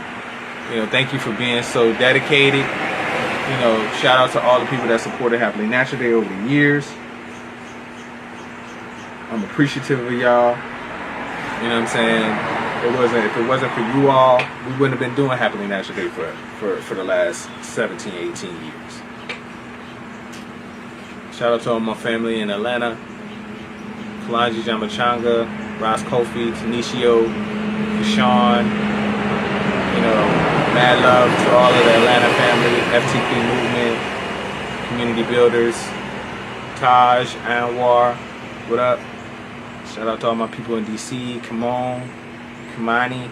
You know, thank you for being so dedicated. You know, shout out to all the people that supported Happily Natural Day over the years. I'm appreciative of y'all. You know what I'm saying? If it wasn't for you all, we wouldn't have been doing Happily Natural Day for the last 17, 18 years. Shout out to all my family in Atlanta. Kalanji Jamachanga, Ross Kofi, Tanisio, Deshaun. You know, mad love to all of the Atlanta family, FTP movement, community builders, Taj, Anwar, what up? Shout out to all my people in DC, Kimon, Kimani,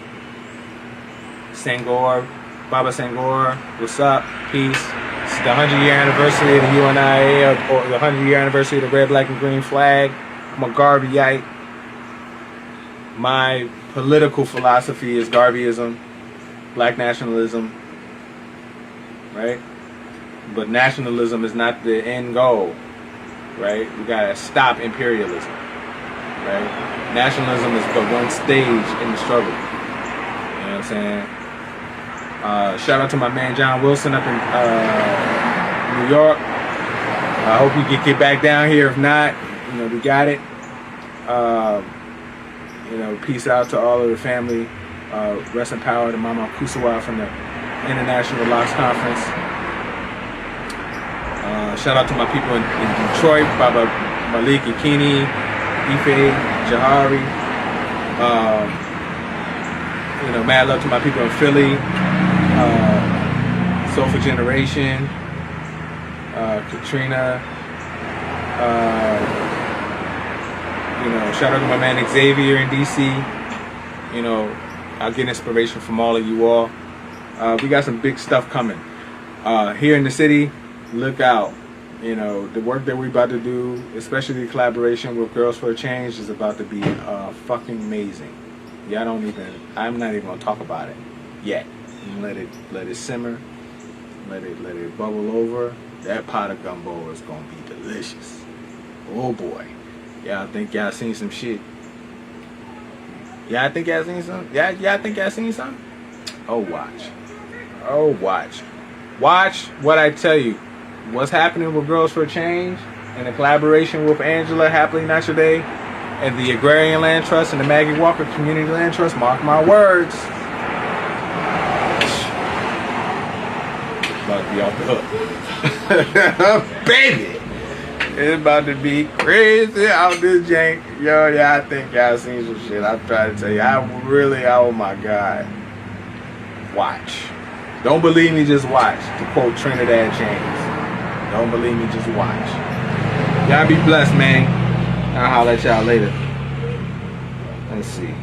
Sangor, Baba Sangor, what's up? Peace. It's the 100-year anniversary of the UNIA, or the 100-year anniversary of the red, black, and green flag. I'm a Garveyite. My political philosophy is Garveyism, black nationalism, right? But nationalism is not the end goal, right? We gotta stop imperialism, right? Nationalism is but one stage in the struggle. You know what I'm saying? Shout out to my man John Wilson up in New York. I hope you can get back down here. If not, you know, we got it. You know, peace out to all of the family. Rest in power to Mama Kusawa from the International Lost Conference. Shout out to my people in Detroit, Baba Malik and Kini, Ife, Jahari. You know, mad love to my people in Philly. Soulful Generation, Katrina, you know, shout out to my man Xavier in DC. You know, I'll get inspiration from all of you all. We got some big stuff coming. Here in the city, look out. You know, the work that we're about to do, especially the collaboration with Girls for a Change, is about to be fucking amazing. I'm not even gonna talk about it yet. Let it simmer. Let it bubble over. That pot of gumbo is gonna be delicious. Oh boy. Y'all think y'all seen some shit? Y'all think y'all seen some? Y'all think y'all seen some? Oh watch. Oh watch. Watch what I tell you. What's happening with Girls for a Change and the collaboration with Angela Happily Natural Day and the Agrarian Land Trust and the Maggie Walker Community Land Trust, mark my words. About to be off the hook. Baby! It's about to be crazy out this jank. Yo, yeah, I think y'all seen some shit. I'm trying to tell you. Oh my God. Watch. Don't believe me, just watch. To quote Trinidad James. Don't believe me, just watch. Y'all be blessed, man. I'll holler at y'all later. Let's see.